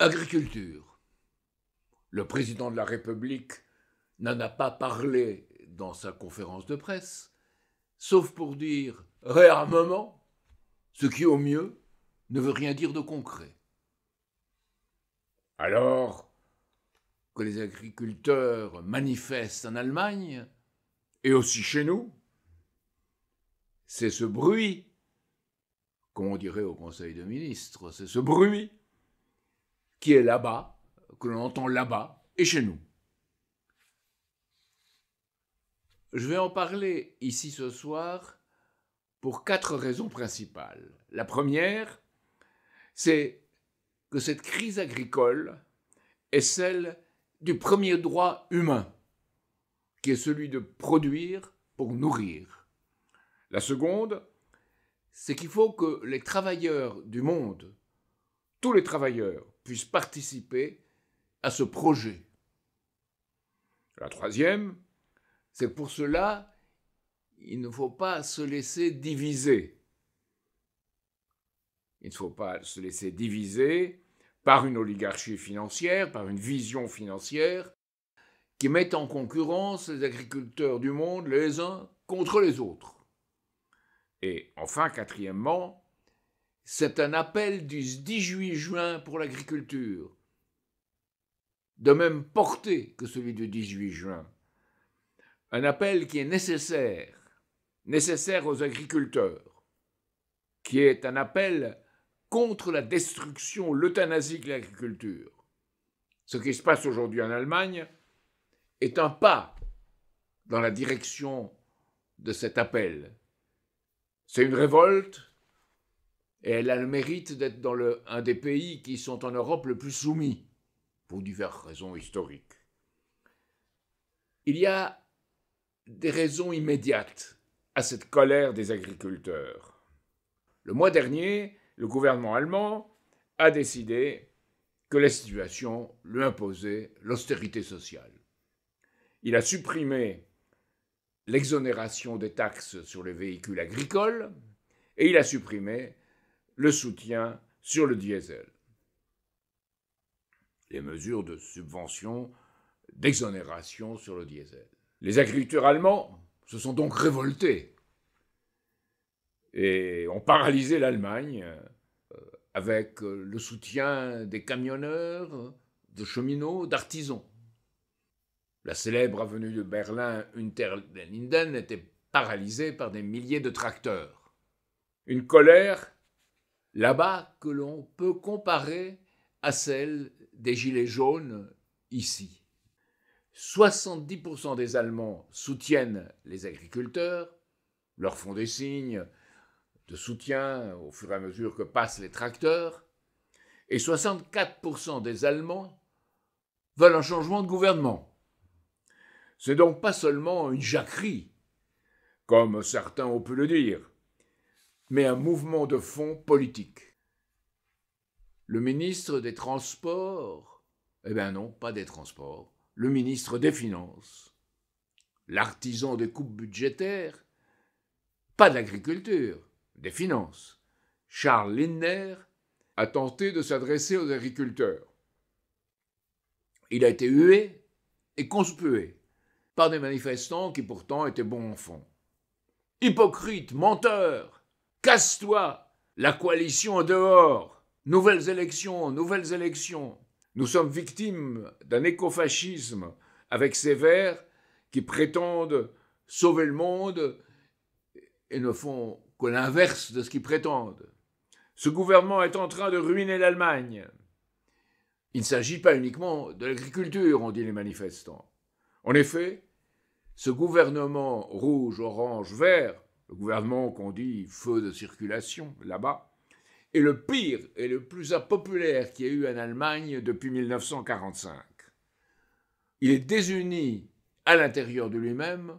Agriculture. Le président de la République n'en a pas parlé dans sa conférence de presse, sauf pour dire réarmement, ce qui au mieux ne veut rien dire de concret. Alors que les agriculteurs manifestent en Allemagne, et aussi chez nous, c'est ce bruit, comme on dirait au Conseil des ministres, c'est ce bruit qui est là-bas, que l'on entend là-bas et chez nous. Je vais en parler ici ce soir pour 4 raisons principales. La première, c'est que cette crise agricole est celle du premier droit humain, qui est celui de produire pour nourrir. La seconde, c'est qu'il faut que les travailleurs du monde, tous les travailleurs, puissent participer à ce projet. La troisième, c'est que pour cela, il ne faut pas se laisser diviser. Il ne faut pas se laisser diviser par une oligarchie financière, par une vision financière qui met en concurrence les agriculteurs du monde les uns contre les autres. Et enfin, quatrièmement, c'est un appel du 18 juin pour l'agriculture, de même portée que celui du 18 juin. Un appel qui est nécessaire aux agriculteurs, qui est un appel contre la destruction, l'euthanasie de l'agriculture. Ce qui se passe aujourd'hui en Allemagne est un pas dans la direction de cet appel. C'est une révolte, et elle a le mérite d'être dans un des pays qui sont en Europe le plus soumis, pour diverses raisons historiques. Il y a des raisons immédiates à cette colère des agriculteurs. Le mois dernier, le gouvernement allemand a décidé que la situation lui imposait l'austérité sociale. Il a supprimé l'exonération des taxes sur les véhicules agricoles et il a supprimé le soutien sur le diesel. Les mesures de subvention, d'exonération sur le diesel. Les agriculteurs allemands se sont donc révoltés et ont paralysé l'Allemagne avec le soutien des camionneurs, de cheminots, d'artisans. La célèbre avenue de Berlin, Unter den Linden, était paralysée par des milliers de tracteurs. Une colère, là-bas, que l'on peut comparer à celle des Gilets jaunes ici. 70% des Allemands soutiennent les agriculteurs, leur font des signes de soutien au fur et à mesure que passent les tracteurs, et 64% des Allemands veulent un changement de gouvernement. C'est donc pas seulement une jacquerie, comme certains ont pu le dire, mais un mouvement de fond politique. Le ministre des Transports, non, pas des Transports, le ministre des Finances, l'artisan des coupes budgétaires, pas de l'agriculture, des Finances, Charles Lindner, a tenté de s'adresser aux agriculteurs. Il a été hué et conspué par des manifestants qui pourtant étaient bons enfants. Hypocrite, menteur, casse-toi, la coalition est dehors, nouvelles élections. Nous sommes victimes d'un écofascisme avec ces Verts qui prétendent sauver le monde et ne font que l'inverse de ce qu'ils prétendent. Ce gouvernement est en train de ruiner l'Allemagne. Il ne s'agit pas uniquement de l'agriculture, ont dit les manifestants. En effet, ce gouvernement rouge, orange, vert, le gouvernement qu'on dit feu de circulation là-bas, est le pire et le plus impopulaire qu'il y ait eu en Allemagne depuis 1945. Il est désuni à l'intérieur de lui-même,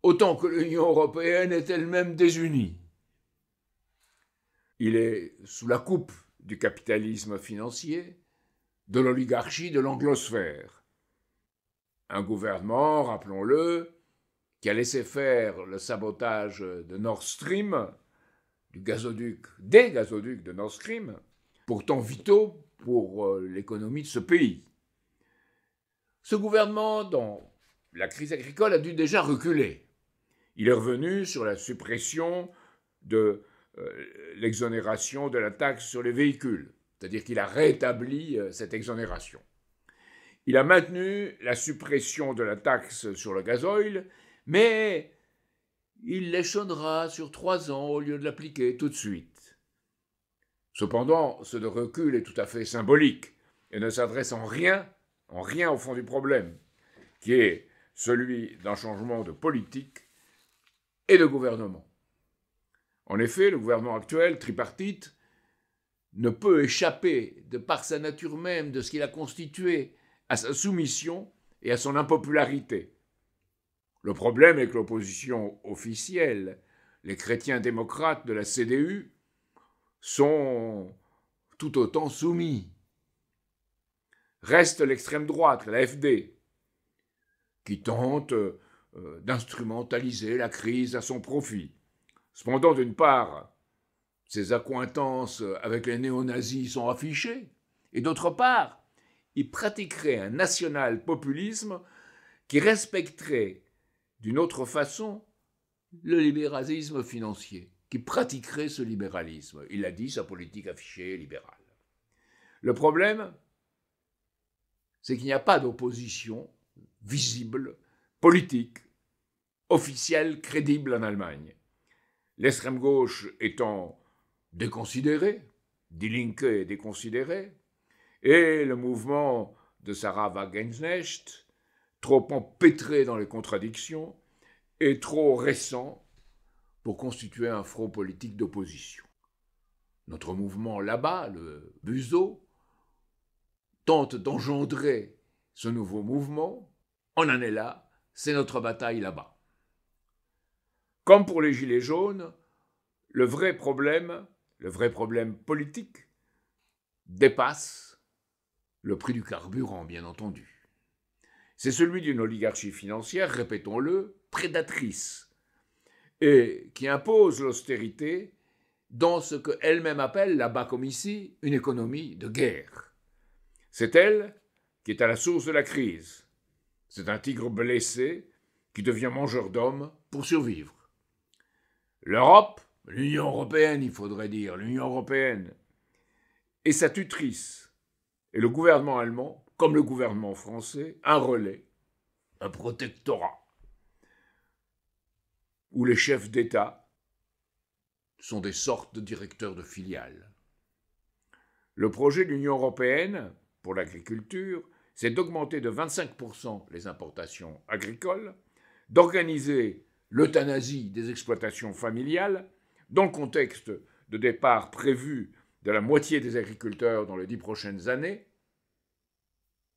autant que l'Union européenne est elle-même désunie. Il est sous la coupe du capitalisme financier, de l'oligarchie, de l'anglosphère. Un gouvernement, rappelons-le, qui a laissé faire le sabotage de Nord Stream, des gazoducs de Nord Stream, pourtant vitaux pour l'économie de ce pays. Ce gouvernement, dans la crise agricole, a dû déjà reculer. Il est revenu sur la suppression de l'exonération de la taxe sur les véhicules, c'est-à-dire qu'il a rétabli cette exonération. Il a maintenu la suppression de la taxe sur le gasoil, mais il l'échelonnera sur 3 ans au lieu de l'appliquer tout de suite. Cependant, ce recul est tout à fait symbolique et ne s'adresse en rien au fond du problème, qui est celui d'un changement de politique et de gouvernement. En effet, le gouvernement actuel, tripartite, ne peut échapper, de par sa nature même, de ce qu'il a constitué, à sa soumission et à son impopularité. Le problème est que l'opposition officielle, les chrétiens démocrates de la CDU, sont tout autant soumis. Reste l'extrême droite, l'AfD, qui tente d'instrumentaliser la crise à son profit. Cependant, d'une part, ses accointances avec les néo-nazis sont affichées, et d'autre part, il pratiquerait un national-populisme qui respecterait d'une autre façon le libéralisme financier, qui pratiquerait ce libéralisme. Il a dit, sa politique affichée est libérale. Le problème, c'est qu'il n'y a pas d'opposition visible, politique, officielle, crédible en Allemagne. L'extrême gauche étant déconsidérée, Die Linke est déconsidérée, et le mouvement de Sarah Wagenknecht, trop empêtré dans les contradictions, et trop récent pour constituer un front politique d'opposition. Notre mouvement là-bas, le BUSO, tente d'engendrer ce nouveau mouvement. On en est là, c'est notre bataille là-bas. Comme pour les Gilets jaunes, le vrai problème politique dépasse le prix du carburant, bien entendu. C'est celui d'une oligarchie financière, répétons-le, prédatrice, et qui impose l'austérité dans ce qu'elle-même appelle, là-bas comme ici, une économie de guerre. C'est elle qui est à la source de la crise. C'est un tigre blessé qui devient mangeur d'hommes pour survivre. L'Europe, l'Union européenne, il faudrait dire, l'Union européenne, est sa tutrice. Et le gouvernement allemand, comme le gouvernement français, un relais, un protectorat, où les chefs d'État sont des sortes de directeurs de filiales. Le projet de l'Union européenne pour l'agriculture, c'est d'augmenter de 25% les importations agricoles, d'organiser l'euthanasie des exploitations familiales, dans le contexte de départ prévu de la moitié des agriculteurs dans les 10 prochaines années,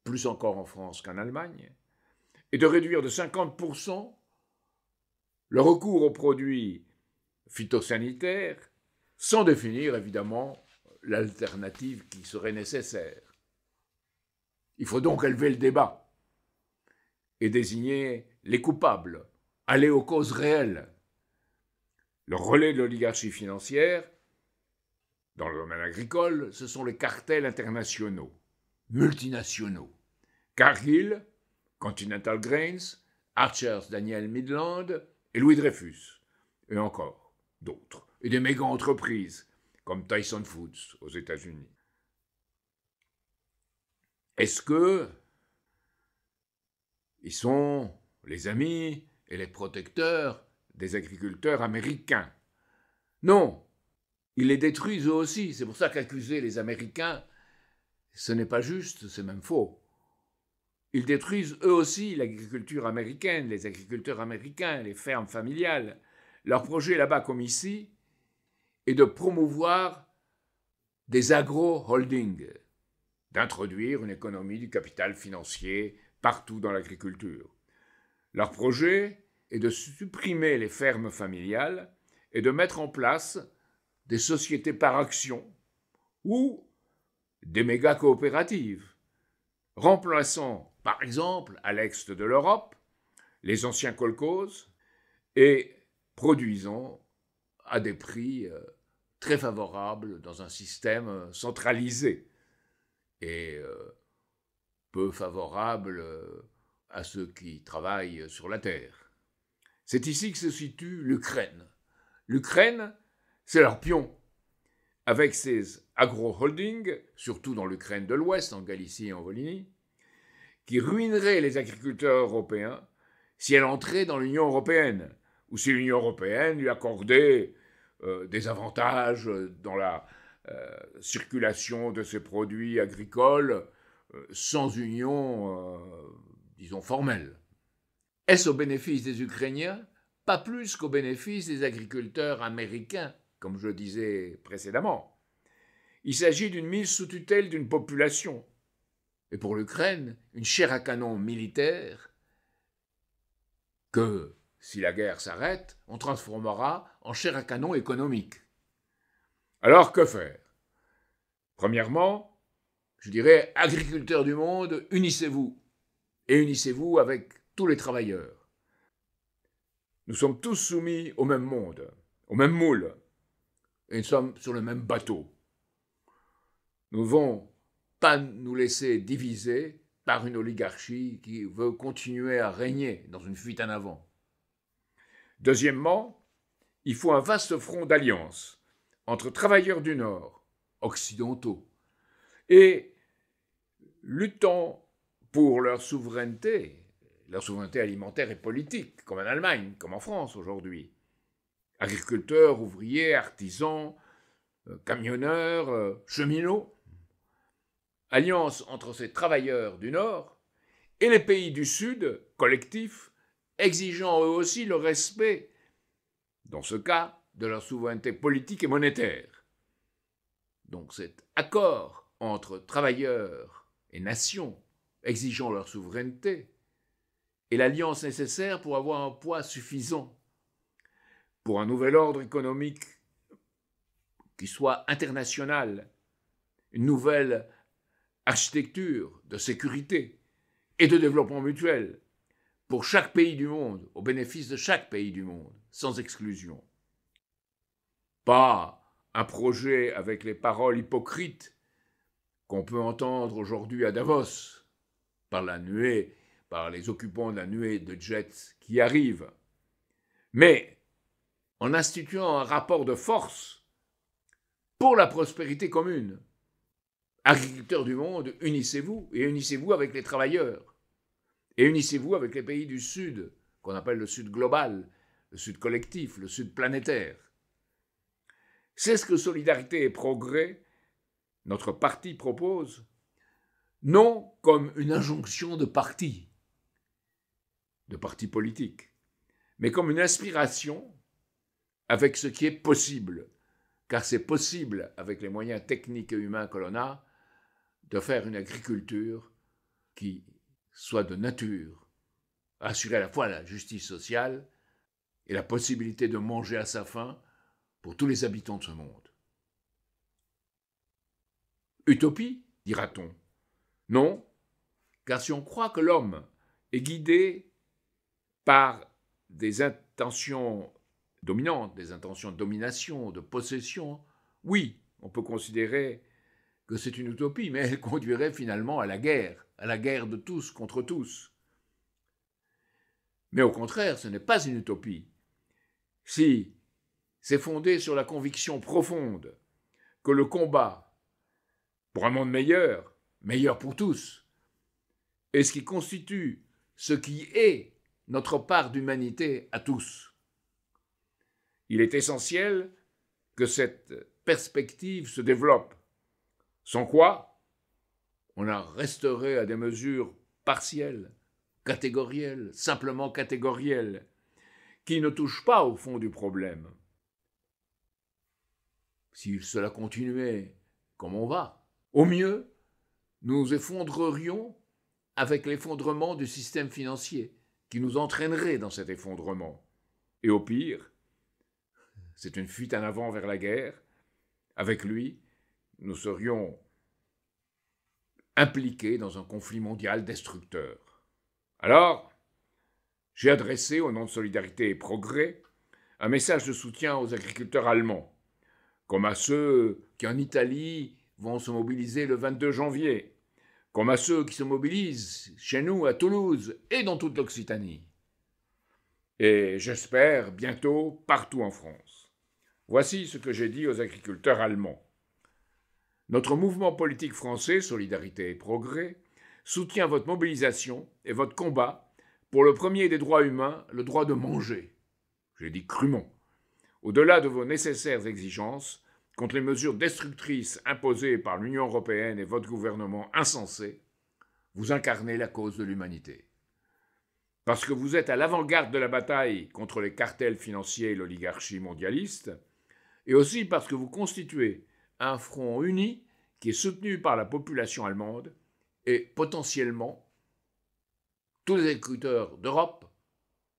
plus encore en France qu'en Allemagne, et de réduire de 50% le recours aux produits phytosanitaires, sans définir évidemment l'alternative qui serait nécessaire. Il faut donc élever le débat et désigner les coupables, aller aux causes réelles. Le relais de l'oligarchie financière, dans le domaine agricole, ce sont les cartels internationaux, multinationaux. Cargill, Continental Grains, Archer's Daniel Midland et Louis Dreyfus, et encore d'autres, et des méga-entreprises comme Tyson Foods aux États-Unis. Est-ce que ils sont les amis et les protecteurs des agriculteurs américains? Non, ils les détruisent eux aussi. C'est pour ça qu'accuser les Américains, ce n'est pas juste, c'est même faux. Ils détruisent eux aussi l'agriculture américaine, les agriculteurs américains, les fermes familiales. Leur projet là-bas comme ici est de promouvoir des agro-holdings, d'introduire une économie du capital financier partout dans l'agriculture. Leur projet est de supprimer les fermes familiales et de mettre en place des sociétés par action ou des méga-coopératives, remplaçant par exemple à l'est de l'Europe les anciens kolkhozes et produisant à des prix très favorables dans un système centralisé. et peu favorable à ceux qui travaillent sur la terre. C'est ici que se situe l'Ukraine. L'Ukraine, c'est leur pion, avec ses agro-holdings, surtout dans l'Ukraine de l'Ouest, en Galicie et en Volhynie, qui ruinerait les agriculteurs européens si elle entrait dans l'Union européenne, ou si l'Union européenne lui accordait des avantages dans la circulation de ses produits agricoles sans union, disons, formelle. Est-ce au bénéfice des Ukrainiens? Pas plus qu'au bénéfice des agriculteurs américains, comme je disais précédemment. Il s'agit d'une mise sous tutelle d'une population. Et pour l'Ukraine, une chair à canon militaire que, si la guerre s'arrête, on transformera en chair à canon économique. Alors que faire? Premièrement, je dirais, agriculteurs du monde, unissez-vous. Et unissez-vous avec tous les travailleurs. Nous sommes tous soumis au même monde, au même moule. Et nous sommes sur le même bateau. Nous ne devons pas nous laisser diviser par une oligarchie qui veut continuer à régner dans une fuite en avant. Deuxièmement, il faut un vaste front d'alliance entre travailleurs du Nord, occidentaux, et luttant pour leur souveraineté alimentaire et politique, comme en Allemagne, comme en France aujourd'hui. Agriculteurs, ouvriers, artisans, camionneurs, cheminots. Alliance entre ces travailleurs du Nord et les pays du Sud, collectifs, exigeant eux aussi le respect, dans ce cas, de leur souveraineté politique et monétaire. Donc cet accord entre travailleurs et nations exigeant leur souveraineté est l'alliance nécessaire pour avoir un poids suffisant pour un nouvel ordre économique qui soit international, une nouvelle architecture de sécurité et de développement mutuel pour chaque pays du monde, au bénéfice de chaque pays du monde, sans exclusion. Pas un projet avec les paroles hypocrites qu'on peut entendre aujourd'hui à Davos par les occupants de la nuée de jets qui arrivent, mais en instituant un rapport de force pour la prospérité commune. Agriculteurs du monde, unissez-vous, et unissez-vous avec les travailleurs, et unissez-vous avec les pays du Sud, qu'on appelle le Sud global, le Sud collectif, le Sud planétaire. C'est ce que Solidarité et Progrès, notre parti, propose, non comme une injonction de parti politique, mais comme une inspiration avec ce qui est possible, car c'est possible, avec les moyens techniques et humains que l'on a, de faire une agriculture qui soit de nature à assurer à la fois la justice sociale et la possibilité de manger à sa faim pour tous les habitants de ce monde. Utopie, dira-t-on? Non, car si on croit que l'homme est guidé par des intentions dominantes, des intentions de domination, de possession, oui, on peut considérer que c'est une utopie, mais elle conduirait finalement à la guerre de tous contre tous. Mais au contraire, ce n'est pas une utopie. Si c'est fondé sur la conviction profonde que le combat pour un monde meilleur, meilleur pour tous, est ce qui constitue ce qui est notre part d'humanité à tous. Il est essentiel que cette perspective se développe, sans quoi on en resterait à des mesures partielles, catégorielles, simplement catégorielles, qui ne touchent pas au fond du problème. Si cela continuait comme on va, au mieux, nous effondrerions avec l'effondrement du système financier, qui nous entraînerait dans cet effondrement. Et au pire, c'est une fuite en avant vers la guerre. Avec lui, nous serions impliqués dans un conflit mondial destructeur. Alors, j'ai adressé, au nom de Solidarité et Progrès, un message de soutien aux agriculteurs allemands, comme à ceux qui, en Italie, vont se mobiliser le 22 janvier, comme à ceux qui se mobilisent chez nous à Toulouse et dans toute l'Occitanie. Et j'espère bientôt partout en France. Voici ce que j'ai dit aux agriculteurs allemands. Notre mouvement politique français, Solidarité et Progrès, soutient votre mobilisation et votre combat pour le premier des droits humains, le droit de manger. J'ai dit crûment. Au-delà de vos nécessaires exigences, contre les mesures destructrices imposées par l'Union européenne et votre gouvernement insensé, vous incarnez la cause de l'humanité. Parce que vous êtes à l'avant-garde de la bataille contre les cartels financiers et l'oligarchie mondialiste, et aussi parce que vous constituez un front uni qui est soutenu par la population allemande et potentiellement tous les agriculteurs d'Europe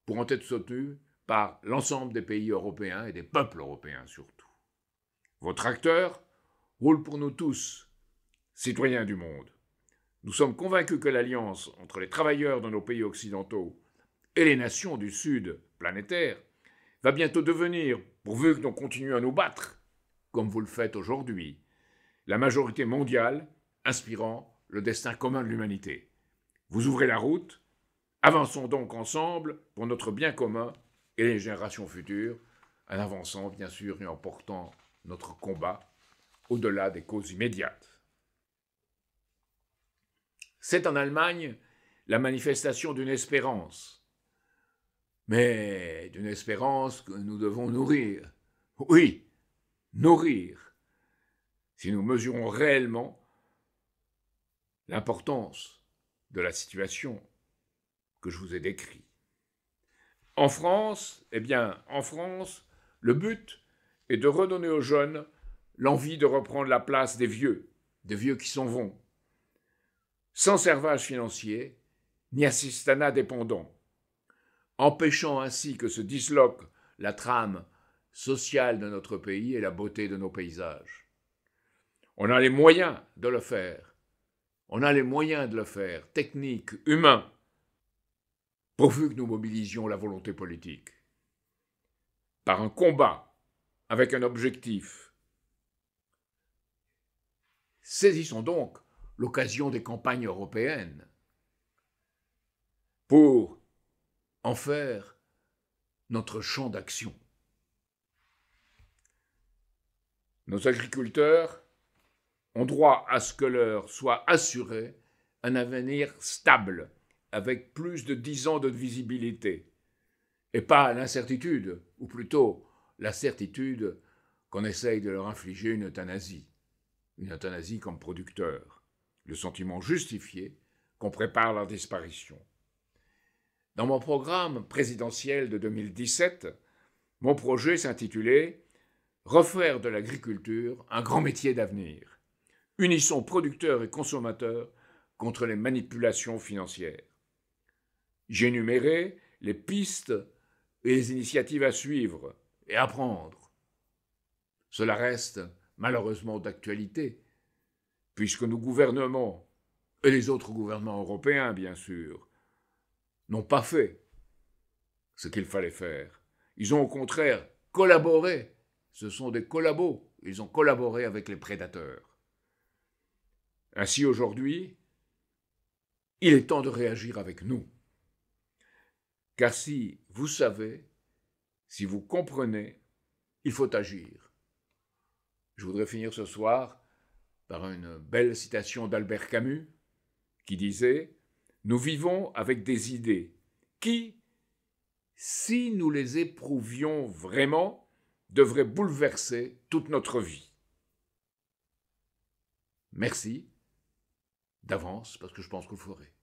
pourront être soutenus par l'ensemble des pays européens et des peuples européens surtout. Vos tracteurs roulent pour nous tous, citoyens du monde. Nous sommes convaincus que l'alliance entre les travailleurs de nos pays occidentaux et les nations du Sud planétaire va bientôt devenir, pourvu que nous continuions à nous battre, comme vous le faites aujourd'hui, la majorité mondiale inspirant le destin commun de l'humanité. Vous ouvrez la route, avançons donc ensemble pour notre bien commun et les générations futures, en avançant bien sûr et en portant notre combat au-delà des causes immédiates. C'est en Allemagne la manifestation d'une espérance, mais d'une espérance que nous devons nourrir. Oui, nourrir, si nous mesurons réellement l'importance de la situation que je vous ai décrite. En France, le but est de redonner aux jeunes l'envie de reprendre la place des vieux qui s'en vont, sans servage financier ni assistanat dépendant, empêchant ainsi que se disloque la trame sociale de notre pays et la beauté de nos paysages. On a les moyens de le faire. Techniques, humains, pourvu que nous mobilisions la volonté politique. Par un combat avec un objectif. Saisissons donc l'occasion des campagnes européennes pour en faire notre champ d'action. Nos agriculteurs ont droit à ce que leur soit assuré un avenir stable, avec plus de 10 ans de visibilité, et pas l'incertitude, ou plutôt la certitude qu'on essaye de leur infliger une euthanasie comme producteur, le sentiment justifié qu'on prépare leur disparition. Dans mon programme présidentiel de 2017, mon projet s'intitulait « Refaire de l'agriculture un grand métier d'avenir. Unissons producteurs et consommateurs contre les manipulations financières ». J'énumérais les pistes et les initiatives à suivre et à prendre. Cela reste malheureusement d'actualité, puisque nos gouvernements, et les autres gouvernements européens bien sûr, n'ont pas fait ce qu'il fallait faire. Ils ont au contraire collaboré. Ce sont des collabos. Ils ont collaboré avec les prédateurs. Ainsi aujourd'hui, il est temps de réagir avec nous. Car si vous savez, si vous comprenez, il faut agir. Je voudrais finir ce soir par une belle citation d'Albert Camus qui disait « Nous vivons avec des idées qui, si nous les éprouvions vraiment, devraient bouleverser toute notre vie. » Merci d'avance parce que je pense que vous le ferez.